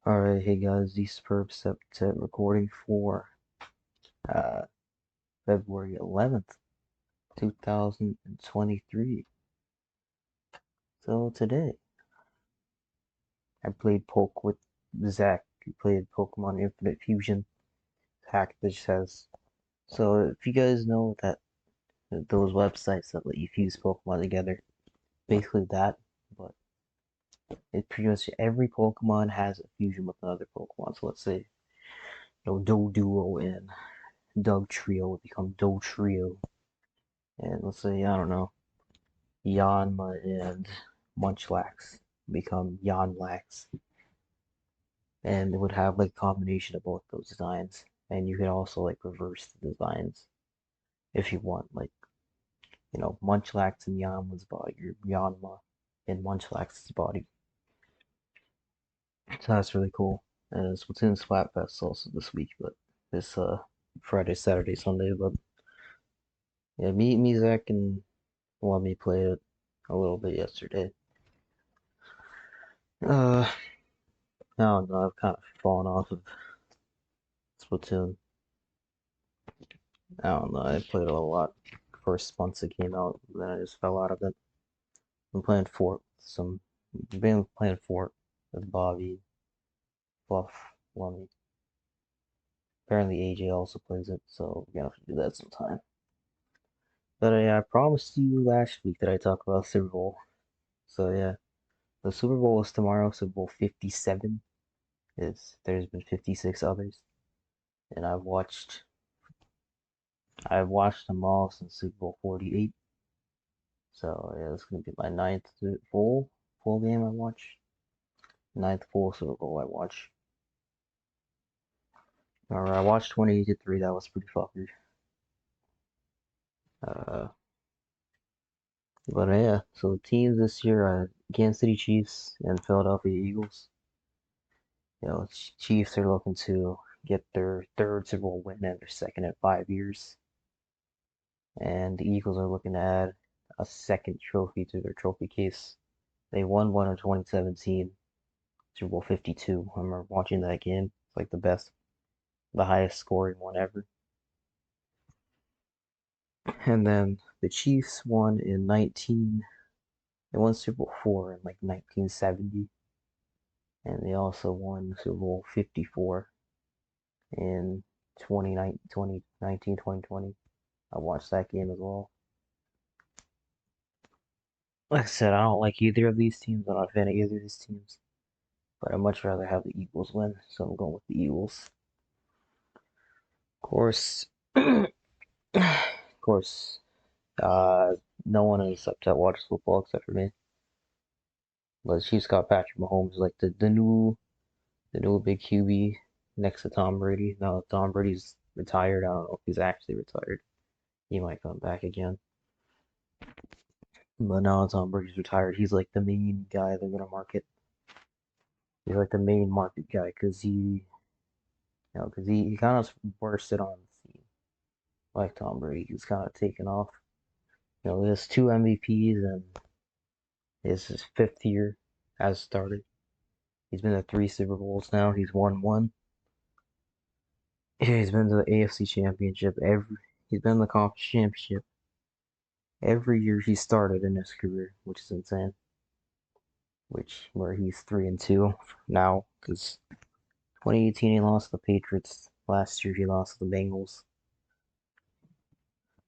Alright, hey guys, the Superb Septet recording for uh, February 11th, 2023. So today, I played Poke with Zach. We played Pokemon Infinite Fusion hack that says. So if you guys know that those websites that let you fuse Pokemon together, basically that, but it pretty much every Pokemon has a fusion with another Pokemon. So let's say, Doduo and Dugtrio would become Dotrio. And let's say, I don't know, Yanma and Munchlax become Yanlax. And it would have like a combination of both those designs. And you could also like reverse the designs if you want, like, Munchlax and Yanma's body, or Yanma in Munchlax's body. So that's really cool. And it's within Splatfest also this week, but this Friday, Saturday, Sunday. But yeah, me, Zach, and me played it a little bit yesterday. I don't know, I've kind of fallen off of Splatoon. I don't know, I played it a lot first months it came out, then I just fell out of it. I'm playing Fort some been playing Fort with Bobby, Fluff, Lummy. Apparently AJ also plays it, so we're gonna have to do that sometime. But yeah, I promised you last week that I talk about Super Bowl. So yeah, the Super Bowl is tomorrow, Super Bowl 57 there's been 56 others. And I've watched them all since Super Bowl 48. So yeah, this is gonna be my ninth full game I watch. Ninth full Super Bowl I watch. Alright, I watched 28 to 3, that was pretty fucking. Uh but yeah, so the teams this year are Kansas City Chiefs and Philadelphia Eagles. Chiefs are looking to get their third Super Bowl win and their second in 5 years. And the Eagles are looking to add a second trophy to their trophy case. They won one in 2017, Super Bowl 52. I remember watching that game. It's like the highest scoring one ever. And then the Chiefs won in 19. They won Super Bowl 4 in like 1970, and they also won Super Bowl 54 in 2019, 2020. I watched that game as well. Like I said, I don't like either of these teams. I'm not a fan of either of these teams, but I'd much rather have the Eagles win, so I'm going with the Eagles. Of course, of course, uh, no one is upset watches football except for me. But the Chiefs got Patrick Mahomes, like the new big QB next to Tom Brady. Now that Tom Brady's retired, I don't know if he's actually retired. He might come back again. But now that Tom Brady's retired, he's like the main guy they're gonna market. He's like the main market guy because he kind of bursted on the scene like Tom Brady. He's kind of taken off. He has two MVPs and his fifth year has started. He's been to three Super Bowls now. He's won one. Yeah, he's been to the AFC Championship He's been in the Conference Championship every year he started in his career, which is insane. Where he's 3-2 now, because 2018 he lost to the Patriots. Last year he lost to the Bengals.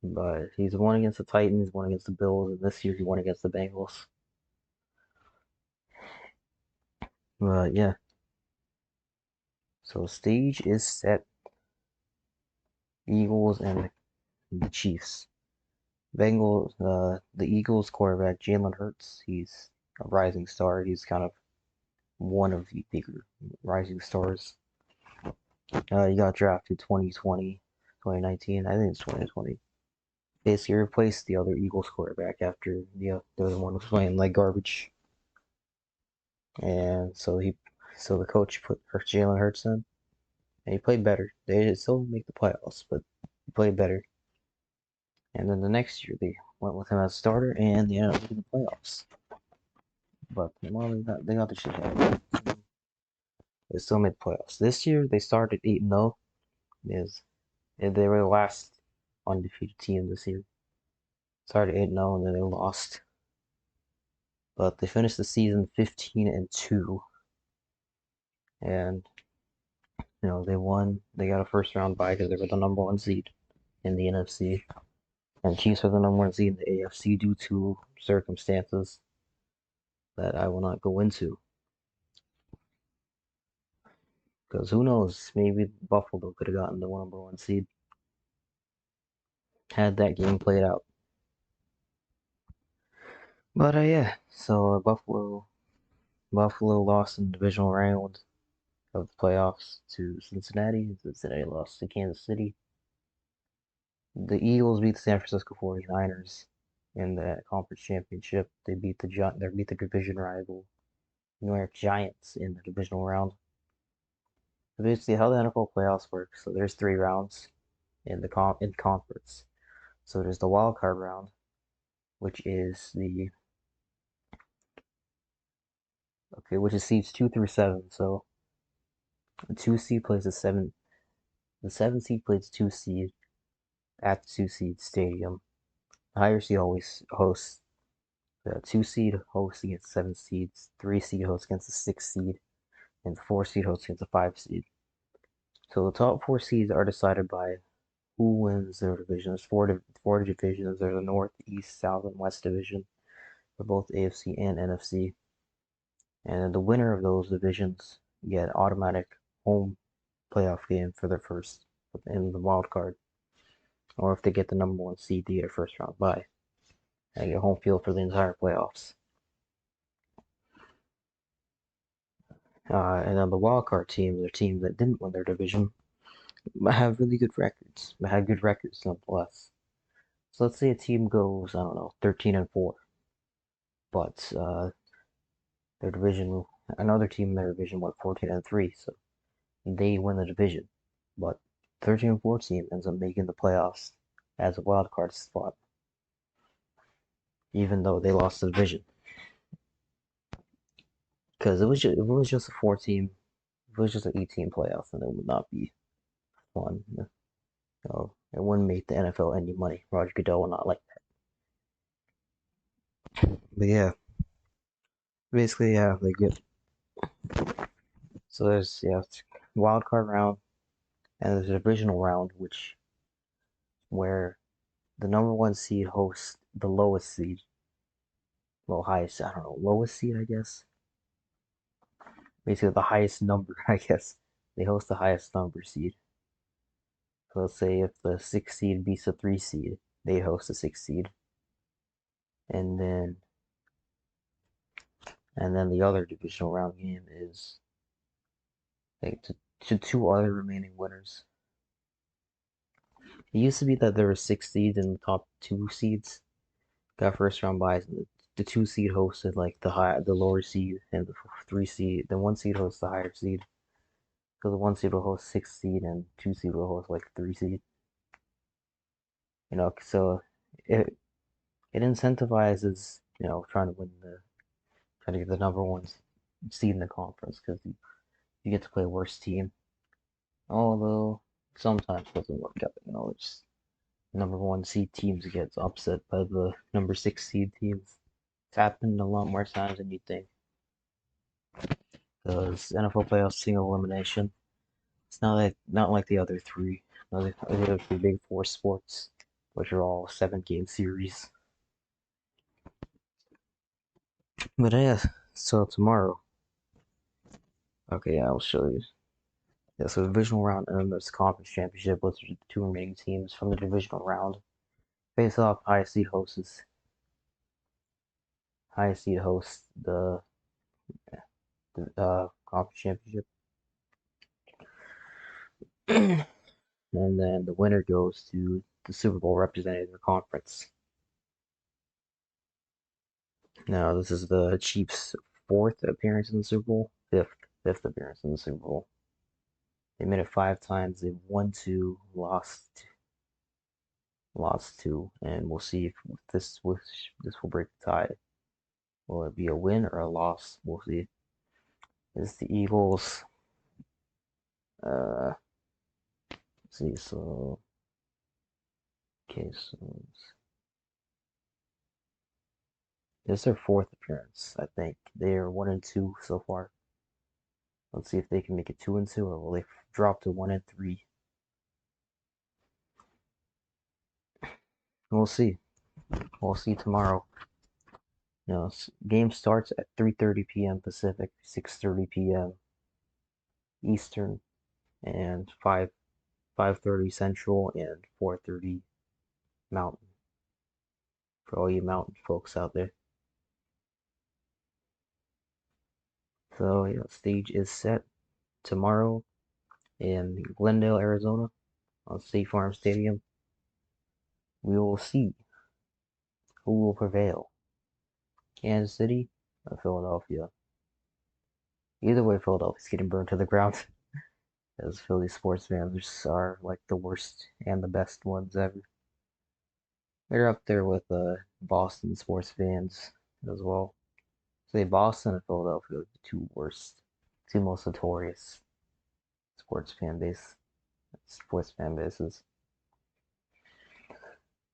But he's won against the Titans, won against the Bills, and this year he won against the Bengals. But yeah. So stage is set. Eagles and the Chiefs. The Eagles quarterback, Jalen Hurts, he's a rising star. He's kind of one of the bigger rising stars. He got drafted 2020, 2019. I think it's 2020. Basically replaced the other Eagles quarterback after the other one was playing like garbage. And so the coach put Jalen Hurts in, and he played better. They did still make the playoffs, but he played better. And then the next year they went with him as starter, and they ended up making the playoffs. But well, they got the shit out. they still made the playoffs. This year they started 8-0. Is they were the last undefeated team this year. Started 8-0 and then they lost. But they finished the season 15-2. And they won. They got a first round bye because they were the number one seed in the NFC. And Chiefs are the number one seed in the AFC due to circumstances that I will not go into. Because who knows, maybe Buffalo could have gotten the number one seed had that game played out. But yeah, so Buffalo lost in the divisional round of the playoffs to Cincinnati. Cincinnati lost to Kansas City. The Eagles beat the San Francisco 49ers in the conference championship. They beat the division rival New York Giants in the divisional round. So basically, how the NFL playoffs work. So there's 3 rounds in conference. So there's the wild card round, which is seeds 2 through 7. So the 2 seed plays the 7. The 7 seed plays 2 seed at the 2 seed stadium. The higher seed always hosts. The 2 seed hosts against 7 seeds. 3 seed hosts against the 6 seed, and the 4 seed hosts against the 5 seed. So the top 4 seeds are decided by who wins their division. There's four divisions. There's a North, East, South, and West division for both AFC and NFC. And the winner of those divisions get automatic home playoff game for their first in the wild card. Or if they get the number one seed, they get a first round bye and get home field for the entire playoffs. And then the wild card teams are teams that didn't win their division, but have really good records. But had good records nonetheless. So let's say a team goes, I don't know, 13-4, but their division, another team in their division went 14-3, so they win the division. But 13-4 team ends up making the playoffs as a wild card spot, even though they lost the division. Because if it was just a 4 team, if it was just an 8 team playoff, then it would not be fun. It wouldn't make the NFL any money. Roger Goodell would not like that. But yeah, basically, yeah, they get. So there's wild card round, and there's a divisional round, where the number one seed hosts the lowest seed. Well, highest, I don't know, lowest seed, I guess. Basically, the highest number, I guess. They host the highest number seed. So let's say if the 6 seed beats the 3 seed, they host the 6 seed. And then the other divisional round game is like to 2 other remaining winners. It used to be that there were 6 seeds and the top 2 seeds got first round byes. And the 2 seed hosted like the lower seed, and the 3 seed, the 1 seed hosts the higher seed. So the 1 seed will host 6 seed, and 2 seed will host like 3 seed. So it incentivizes trying to get the number one seed in the conference because you get to play a worse team. Although sometimes it doesn't work out. It's number one seed teams get upset by the number 6 seed teams. It's happened a lot more times than you think. Because NFL playoffs single elimination. It's not like the other three. The other 3 big 4 sports, which are all 7-game series. But yeah, so tomorrow. Okay, yeah, I'll show you. Yeah, so divisional round and then there's conference championship, which are the 2 remaining teams from the divisional round. Face off, highest seed hosts the conference championship. And then the winner goes to the Super Bowl representing their conference. Now, this is the Chiefs' 4th appearance in the Super Bowl, fifth appearance in the Super Bowl. They made it 5 times. They've won 2, lost 2, and we'll see if this will break the tie. Will it be a win or a loss? We'll see. It's the Eagles. Uh, let's see. So okay, so this is their fourth appearance. I think they're 1-2 so far. Let's see if they can make it 2-2, or will they drop to 1-3? We'll see. We'll see tomorrow. You know, game starts at 3:30 p.m. Pacific, 6:30 p.m. Eastern, and 5:30 Central, and 4:30 Mountain. For all you Mountain folks out there. So yeah, stage is set tomorrow in Glendale, Arizona, on State Farm Stadium. We will see who will prevail, Kansas City or Philadelphia. Either way, Philadelphia's getting burned to the ground. As Philly sports fans are like the worst and the best ones ever. They're up there with Boston sports fans as well. Say Boston and Philadelphia are the two worst, two most notorious sports fan base, sports fan bases.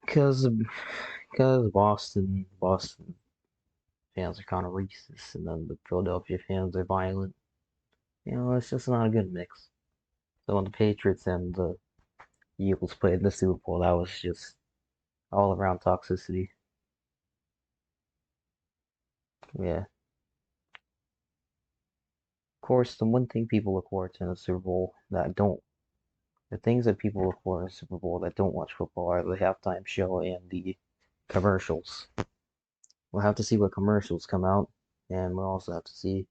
Because Boston fans are kind of racist, and then the Philadelphia fans are violent. You know, it's just not a good mix. So when the Patriots and the Eagles played in the Super Bowl, that was just all around toxicity. Yeah. Of course, the one thing people look forward to in the Super Bowl that don't, the things that people look for in the Super Bowl that don't watch football are the halftime show and the commercials. We'll have to see what commercials come out, and we'll also have to see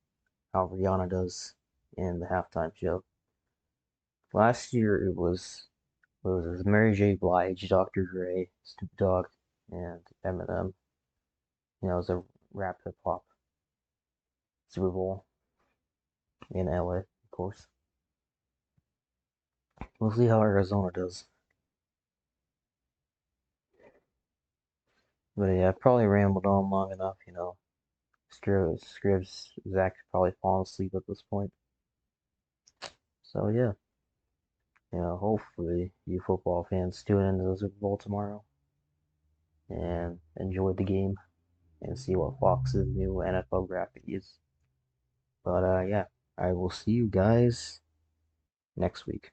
how Rihanna does in the halftime show. Last year it was what was it? Mary J. Blige, Dr. Dre, Snoop Dogg, and Eminem. You know, it was a rap hip hop Super Bowl in LA, of course. We'll see how Arizona does. But yeah, I've probably rambled on long enough, you know. Zach's probably fallen asleep at this point. So yeah, you know, hopefully you football fans tune into the Super Bowl tomorrow and enjoy the game and see what Fox's new NFL graphic is. But yeah, I will see you guys next week.